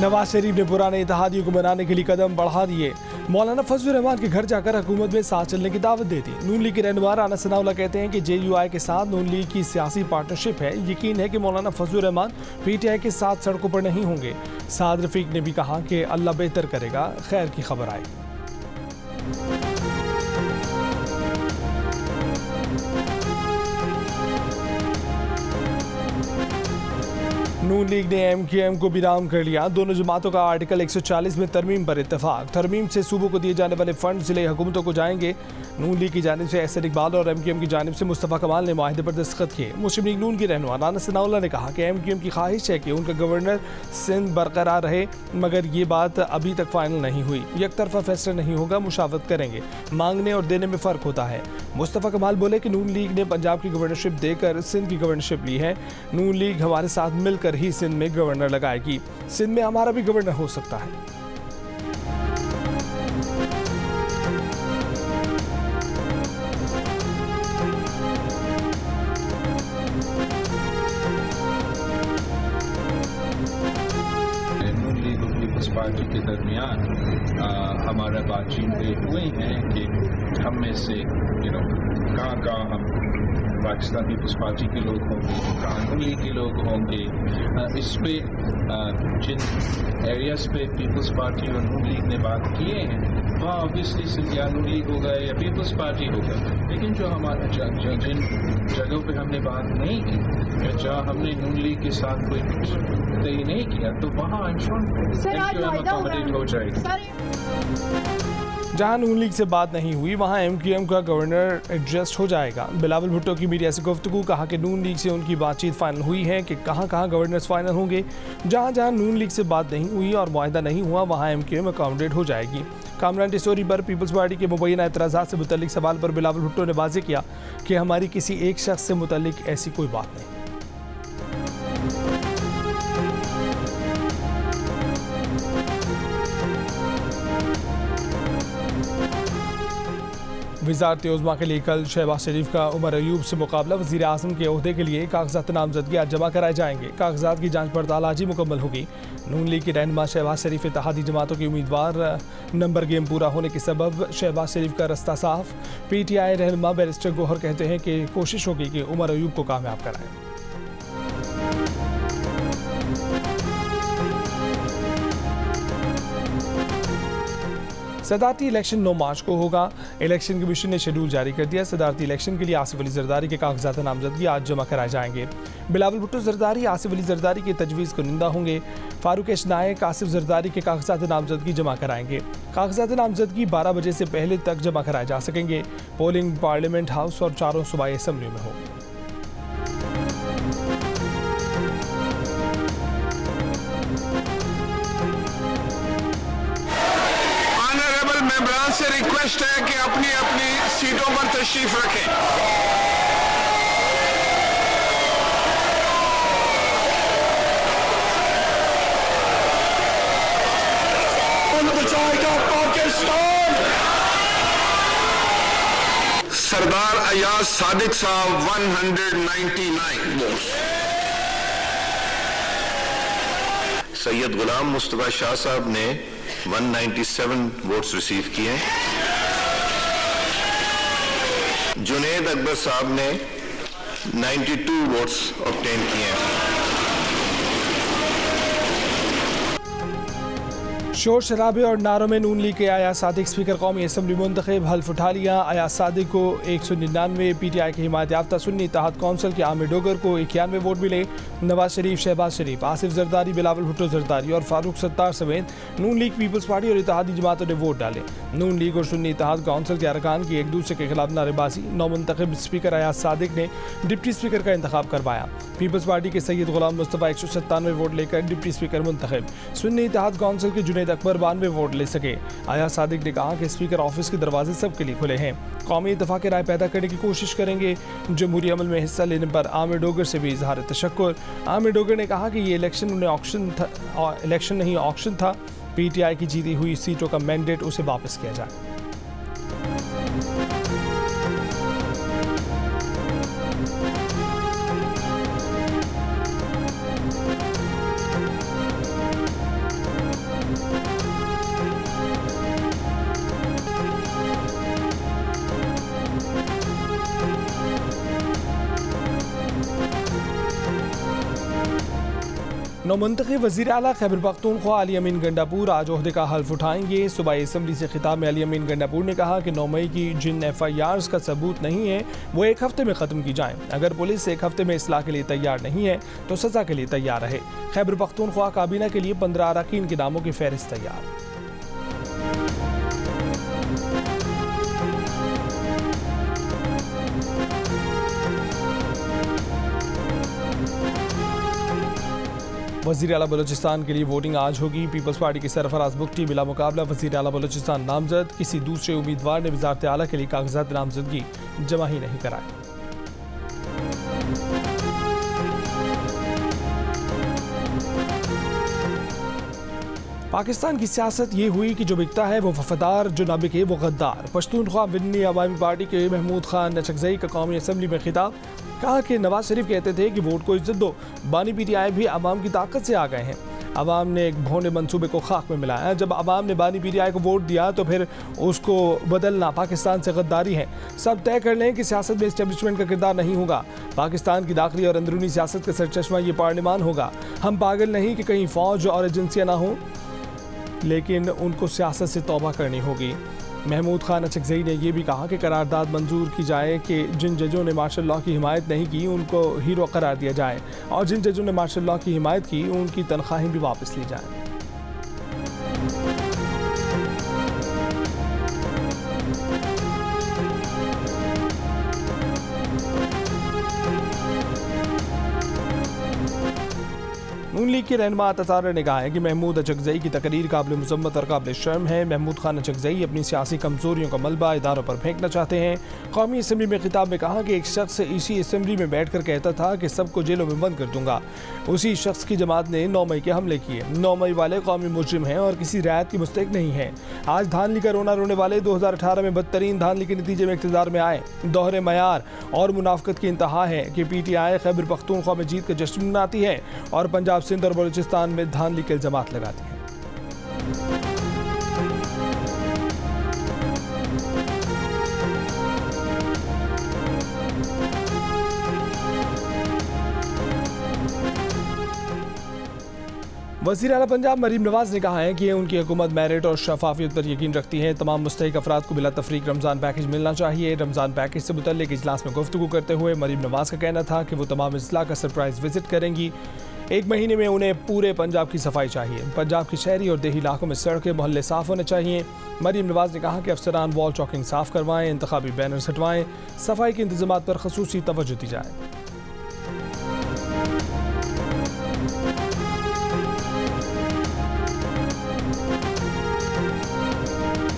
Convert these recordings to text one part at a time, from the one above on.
नवाज शरीफ ने पुराने इत्तेहादियों को मनाने के लिए कदम बढ़ा दिए। मौलाना फजलुर रहमान के घर जाकर हुकूमत में साथ चलने की दावत दे दी। नून लीग के रहनुमा राना सनाउल्लाह कहते हैं कि JUI के साथ नून लीग की सियासी पार्टनरशिप है। यकीन है कि मौलाना फजलुर रहमान PTI के साथ सड़कों पर नहीं होंगे। साद रफीक ने भी कहा कि अल्लाह बेहतर करेगा, खैर की खबर आएगी। नून लीग ने MQM को बिराम कर लिया। दोनों जमातों का आर्टिकल 140 में तरमीम पर इत्तेफाक। तरमीम से सूबों को दिए जाने वाले फंड जिले हुकूमतों को जाएंगे। नून लीग की जानिब से एहसन इकबाल और MQM की जानिब से मुस्तफ़ा कमाल ने माहिदे पर दस्तखत किए। मुस्लिम लीग नून की रहनुमा राना सनाउल्लाह ने कहा कि MQM की ख्वाहिश है कि उनका गवर्नर सिंध बरकरार रहे, मगर ये बात अभी तक फाइनल नहीं हुई। एक तरफा फैसला नहीं होगा, मुशावरत करेंगे। मांगने और देने में फ़र्क होता है। मुस्तफ़ा कमाल बोले कि नून लीग ने पंजाब की गवर्नरशिप देकर सिंध की गवर्नरशिप ली है। नून लीग हमारे साथ मिलकर ही सिंध में गवर्नर लगाएगी। सिंध में हमारा भी गवर्नर हो सकता है। नून लीग और पीपल्स पार्टी के दरमियान हमारा बातचीत हुए हैं कि हम में से कहाँ हम पाकिस्तान पीपल्स पार्टी के लोग होंगे, कहाँ नून लीग के लोग होंगे। इस पे जिन एरियाज पे पीपल्स पार्टी और नून लीग ने बात किए हैं वहाँ ऑब्वियसली या नून लीग होगा या पीपल्स पार्टी होगा। लेकिन जो हमारा जिन जगहों पे हमने बात नहीं की या जहाँ हमने नून लीग के साथ कोई तय नहीं किया, तो वहाँ अकोमोडेट हो जाएगी। जहां नून लीग से बात नहीं हुई वहां MQM का गवर्नर एडजस्ट हो जाएगा। बिलावल भुट्टो की मीडिया से गुफ्तगू, कहा कि नून लीग से उनकी बातचीत फाइनल हुई है कि कहां गवर्नर्स फाइनल होंगे। जहां जहां नून लीग से बात नहीं हुई और मुआहिदा नहीं हुआ वहां MQM अकोमोडेट हो जाएगी। कामरान टिसोरी पर पीपल्स पार्टी के मुबैना एतराज़ात से मुतल्लिक सवाल पर बिलावल भुट्टो ने वाज़ेह किया कि हमारी किसी एक शख्स से मुतल्लिक ऐसी कोई बात नहीं। वज़ारत उज़्मा के लिए कल शहबाज शरीफ का उमर अयूब से मुकाबला। वज़ीर आज़म के ओहदे के लिए कागजात नामजदगी आज जमा कराए जाएंगे। कागजात की जांच पड़ताल आज ही मुकम्मल होगी। नून लीग के रहनुमा शहबाज शरीफ इत्तेहादी जमातों के उम्मीदवार नंबर गेम पूरा होने के सबब शहबाज शरीफ का रास्ता साफ। PTI रहनुमा बैरिस्टर गौहर कहते हैं कि कोशिश होगी कि उमर अयूब को कामयाब कराएं। सदारती इलेक्शन 9 मार्च को होगा। इलेक्शन कमीशन ने शेड्यूल जारी कर दिया। सदारती इलेक्शन के लिए आसिफ अली जरदारी के कागजात नामजदगी आज जमा कराए जाएंगे। बिलावल भुट्टो जरदारी आसिफ अली जरदारी की तजवीज़ कुनिंदा होंगे। फारूक नायक आसिफ जरदारी के कागजात नामजदगी जमा कराएंगे। कागजात नामजदगी 12 बजे से पहले तक जमा कराए जा सकेंगे। पोलिंग पार्लियामेंट हाउस और 4 सूबाई असम्बली में होगी। मेंबरान से रिक्वेस्ट है कि अपनी अपनी सीटों पर तशरीफ रखें। सरदार अयाज सादिक साहब 199 वोट्स। सैयद गुलाम मुस्तफा शाह साहब ने 197 वोट्स रिसीव किए। जुनेद अकबर साहब ने 92 वोट्स ऑब्टेन किए। शोर शराबे और नारों में नून लीग के अयाज सादिक स्पीकर कौमी असम्बली मुंतखब हल्फ उठा लिया। अयाज सादिक को 199, PTI की हिमायत याफ्ता सुन्नी इत्तेहाद कौंसिल के आमिर डोगर को 91 वोट मिले। नवाज शरीफ, शहबाज शरीफ, आसिफ जरदारी, बिलावल भुट्टो जरदारी और फारूक सत्तार समेत नून लीग, पीपल्स पार्टी और इत्तेहादी जमातों ने वोट डाले। नून लीग और सुन्नी इत्तेहाद कौंसिल के अरकान की एक दूसरे के खिलाफ नारेबाजी। नौमुंतखब स्पीकर अयाज सादिक ने डिप्टी स्पीकर का इंतखाब करवाया। पीपल्स पार्टी के सैयद गुलाम मुस्तफा 197 वोट लेकर डिप्टी स्पीकर मुंतखब। सुन्नी इत्तेहाद कौंसिल के जुनेद अकबर 92 वोट ले सके। अयाज सादिक ने कहा कि स्पीकर ऑफिस के दरवाजे सबके लिए खुले हैं। कौमी इत्तेफाक राय पैदा करने की कोशिश करेंगे। जमहूरी अमल में हिस्सा लेने पर आमिर डोगर से भी इजहार तशक्कुर। आमिर डोगर ने कहा कि ये इलेक्शन नहीं ऑक्शन था। PTI की जीती हुई सीटों का मैंडेट उसे वापस किया जाए। नौमंतखब वज़ीर आला खैबर पख्तूनख्वा अली अमीन गंडापुर आज ओहदे का हल्फ उठाएंगे। सूबाई असम्बली से खिताब में अली अमीन गंडापुर ने कहा कि 9 मई की जिन FIRs का सबूत नहीं है वो 1 हफ्ते में ख़त्म की जाएं। अगर पुलिस 1 हफ्ते में इस्लाह के लिए तैयार नहीं है तो सज़ा के लिए तैयार रहे। खैबर पख्तूनख्वा काबीना के लिए 15 अरकान के नामों की फहरिस्त तैयार। वज़ीर आला बलोचिस्तान के लिए वोटिंग आज होगी। पीपल्स पार्टी के सरफराज बुख्ती बिला मुकाबला वज़ीर आला बलोचिस्तान नामजद। किसी दूसरे उम्मीदवार ने वज़ारत आला के लिए कागजात नामजदगी जमा ही नहीं कराए। पाकिस्तान की सियासत ये हुई कि जो बिकता है वो वफादार, जो ना बिके वो गद्दार। पश्तूनख्वा विन्नी अवामी पार्टी के महमूद खान नचकजई का कौमी असम्बली में खिताब। कहा कि नवाज शरीफ कहते थे कि वोट को इज्जत दो, बानी PTI भी अवाम की ताकत से आ गए हैं। अवाम ने एक भोंडे मंसूबे को खाक में मिलाया। जब अवाम ने बानी PTI को वोट दिया तो फिर उसको बदलना पाकिस्तान से गद्दारी है। सब तय कर लें कि सियासत में इस्टेब्लिशमेंट का किरदार नहीं होगा। पाकिस्तान की दाखिली और अंदरूनी सियासत का सरचश्मा ये पार्लियामान होगा। हम पागल नहीं कि कहीं फौज और एजेंसियाँ ना हों, लेकिन उनको सियासत से तौबा करनी होगी। महमूद खान नचकजई ने यह भी कहा कि करारदाद मंजूर की जाए कि जिन जजों ने मार्शल लॉ की हिमायत नहीं की उनको हीरो करार दिया जाए और जिन जजों ने मार्शल लॉ की हिमायत की उनकी तनख्वाहें भी वापस ली जाएं। नून लीग के रहनुमा अतातारा ने कहा है कि महमूद अचकजई की तकरीर काबिल मुज़म्मत और काबिल शर्म है। महमूद खान अचकजई अपनी सियासी कमजोरियों का मलबा इदारों पर फेंकना चाहते हैं। कौमी असम्बली में खिताब में कहा कि एक शख्स इसी असम्बली में बैठ कर कहता था कि सबको जेलों में बंद कर दूंगा। उसी शख्स की जमात ने 9 मई के हमले किए। 9 मई वाले कौमी मुजरिम हैं और किसी रियायत की मुस्तहिक नहीं है। आज धांधली का रोना रोने वाले 2018 में बदतरीन धांधली के नतीजे में इक़्तिदार में आए। दोहरे मयार और मुनाफकत की इंतहा है कि PTI खैबर पख्तूनख्वा में जीत का जश्न मनाती है और पंजाब, सिंध और बलूचिस्तान में धांधली के इल्जामात लगाती है। वज़ीर आला पंजाब मरीम नवाज ने कहा है कि उनकी हुकूमत मेरिट और शफाफियत पर यकीन रखती है। तमाम मुस्तहिक अफराद को बिला तफरीक रमज़ान पैकेज मिलना चाहिए। रमज़ान पैकेज से मुतल्लिक इजलास में गुफ्तगू करते हुए मरीम नवाज का कहना था कि वो तमाम अजला का सरप्राइज विजिट करेंगी। 1 महीने में उन्हें पूरे पंजाब की सफाई चाहिए। पंजाब की शहरी और देही इलाकों में सड़कें, मोहल्ले साफ होने चाहिए। मरीम नवाज ने कहा कि अफसरान वॉल चॉकिंग साफ करवाएं, इंतखाबी बैनर्स हटवाएं, सफाई के इंतजामात पर खसूसी तवज्जो दी जाए।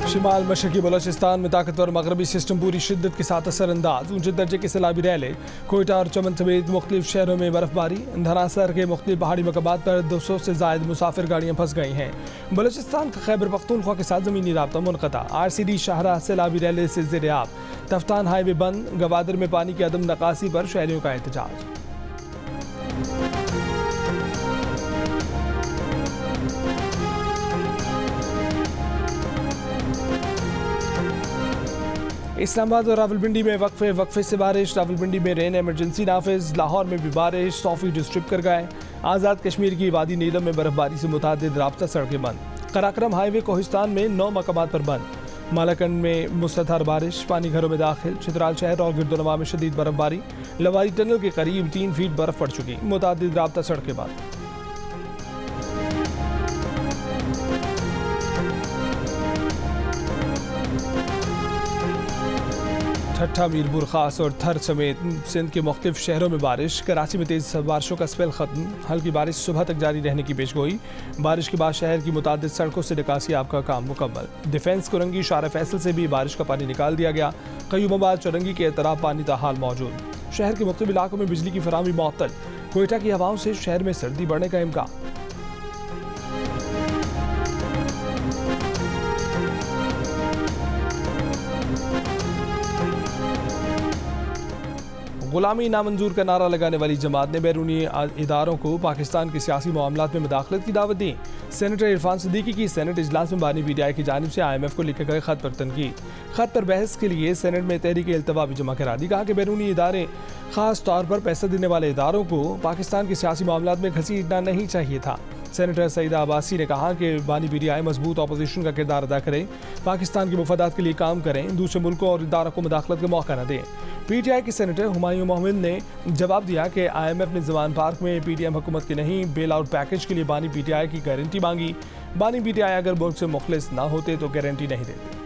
शिमाल मशरकी बलोचिस्तान में ताकतवर मगरबी सिस्टम पूरी शिद्दत के साथ असरअंदाज। ऊंचे दर्जे के सैलाबी रैले, कोयटा और चमन समेत मुख्तलिफ शहरों में बर्फबारी। धनासर के मुख्तलिफ पहाड़ी मकामात पर 200 से ज़ायद मुसाफिर गाड़ियाँ फंस गई हैं। बलोचिस्तान का खैबर पख्तूनख्वा के साथ ज़मीनी राब्ता मुनक़ता। RCD शाहरा सैलाबी रैले से ज़ेर-ए-आब। तफ्तान हाईवे बंद। गवादर में पानी की अदम नकासी पर शहरियों का एहतजाज। इस्लामाबाद और रावलपिंडी में वक्फे से बारिश। रावलपिंडी में रेन इमरजेंसी नाफिज। लाहौर में भी बारिश, 100 फीट स्ट्रिप कर गए। आज़ाद कश्मीर की वादी नीलम में बर्फबारी से मुतादिद राब्ता सड़कें बंद। कराक्रम हाईवे कोहिस्तान में 9 मकामात पर बंद। मालाकंड में मुसलधार बारिश, पानी घरों में दाखिल। चित्राल शहर और गिरदोनवा में शदीद बर्फबारी। लवारी टनल के करीब 3 फीट बर्फ पड़ चुकी। मुतादिद राब्ता सड़कें बंद। ठट्ठा, मीरपुर खास और थर समेत सिंध के मुख्तलिफ शहरों में बारिश। कराची में तेज़ बारिशों का स्पेल ख़त्म। हल्की बारिश सुबह तक जारी रहने की पेशगोई। बारिश के बाद शहर की मुतादिद सड़कों से निकासी आपका काम मुकम्मल। डिफेंस कोरंगी शार फैसल से भी बारिश का पानी निकाल दिया गया। कयूमाबाद चौरंगी के तरफ पानी ताहाल मौजूद। शहर के मुख्तलिफ इलाकों में बिजली की फराहमी मुअत्तल। कोयटा की हवाओं से शहर में सर्दी बढ़ने का इम्कान। गुलामी नामंजूर का नारा लगाने वाली जमात ने बैरूनी इदारों को पाकिस्तान के सियासी मामलात में मुदाखलत की दावत दी। सेनेटर इरफान सिद्दीकी की सेनेट इजलास में बानी PTI की जानिब से IMF को लिखे गए खत पर तनकीद। खत पर बहस के लिए सेनेट में तहरीक इल्तवा भी जमा करा दी। कहा कि बैरूनी इदारे ख़ास तौर पर पैसा देने वाले इदारों को पाकिस्तान के सियासी मामलात में घसीटना नहीं चाहिए था। सेनेटर सईदा अब्बासी ने कहा कि बानी पीटीआई मजबूत अपोजिशन का किरदार अदा करें, पाकिस्तान के मफादात के लिए काम करें, दूसरे मुल्कों और इदारों को मुदाखलत का मौका न दें। पीटीआई के सेनेटर हुमायूं मोहम्मद ने जवाब दिया कि IMF ने जवान पार्क में PTM हुकूमत के नहीं बेल आउट पैकेज के लिए बानी पीटीआई की गारंटी मांगी। बानी पीटीआई अगर मुल्क से मुखलिस न होते तो गारंटी नहीं देते।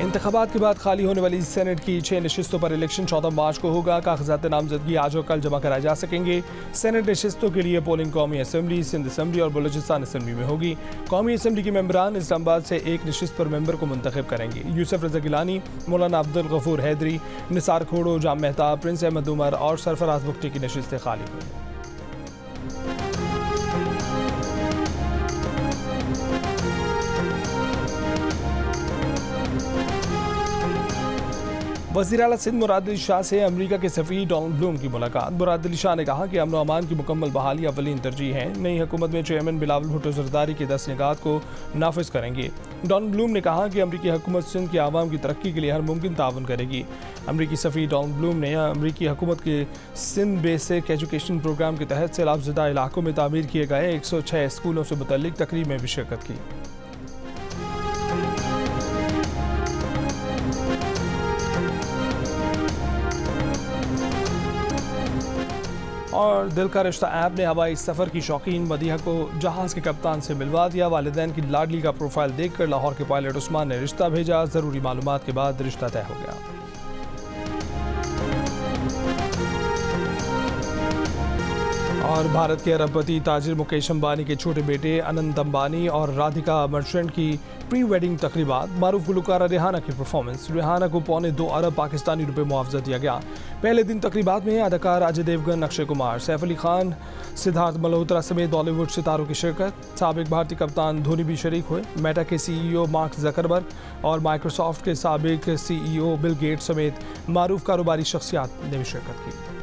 इंतखाबात के बाद खाली होने वाली सेनेट की 6 नशिस्तों पर इलेक्शन 14 मार्च को होगा। कागजात नामजदगी आज और कल जमा कराए जा सकेंगे। सेनेट नशिस्तों के लिए पोलिंग कौमी असम्बली, सिंध असम्बली और बलूचिस्तान असम्बली में होगी। कौमी असम्बली के मेंबरान इस्लामाबाद से एक नशिस्त पर मेंबर को मुंतखब करेंगे। यूसुफ रजा गिलानी, मौलाना अब्दुल गफूर हैदरी, निसार खोड़ो, जाम मेहताब, प्रिंस अहमद उमर और सरफराज बुख्ती की नशिस्तें खाली हुई। वज़ीर आला सिंध मुराद अली शाह से अमरीका के सफ़ीर डोनाल्ड ब्लूम की मुलाकात। मुराद अली शाह ने कहा कि अमन व अमान की मुकम्मल बहाली अव्वलीन तरजीह है। नई हुकूमत में चेयरमैन बिलावल भुट्टो ज़रदारी के 10 निकात को नाफिज करेंगे। डोनाल्ड ब्लूम ने कहा कि अमरीकी हुकूमत सिंध के आवाम की तरक्की के लिए हर मुमकिन ताउन करेगी। अमरीकी सफ़ीर डोनाल्ड ब्लूम ने अमरीकी हुकूमत के सिंध बेसिक एजुकेशन प्रोग्राम के तहत सैलाबज़दा इलाकों में तामीर किए गए 106 स्कूलों से मुतल्लिक तकरीब में भी शिरकत की। और दिल का रिश्ता ऐप ने हवाई सफ़र की शौकीन मदीहा को जहाज़ के कप्तान से मिलवा दिया। वालिदैन की लाडली का प्रोफाइल देखकर लाहौर के पायलट उस्मान ने रिश्ता भेजा। ज़रूरी मालूमात के बाद रिश्ता तय हो गया। और भारत के अरबपति ताजिर मुकेश अंबानी के छोटे बेटे अनंत अंबानी और राधिका मर्चेंट की प्री वेडिंग तकरीबात। मारूफ गुलकारा रिहाना की परफॉर्मेंस। रिहाना को ₹2.25 अरब पाकिस्तानी रुपए मुआवजा दिया गया। पहले दिन तकरीबात में अदाकार अजय देवगन, अक्षय कुमार, सैफ अली खान, सिद्धार्थ मल्होत्रा समेत बॉलीवुड सितारों की शिरकत। साबिक भारतीय कप्तान धोनी भी शरीक हुए। मेटा के CEO मार्क जकरबर्ग और माइक्रोसॉफ्ट के साबिक CEO बिल गेट्स समेत मारूफ कारोबारी शख्सियात ने भी शिरकत की।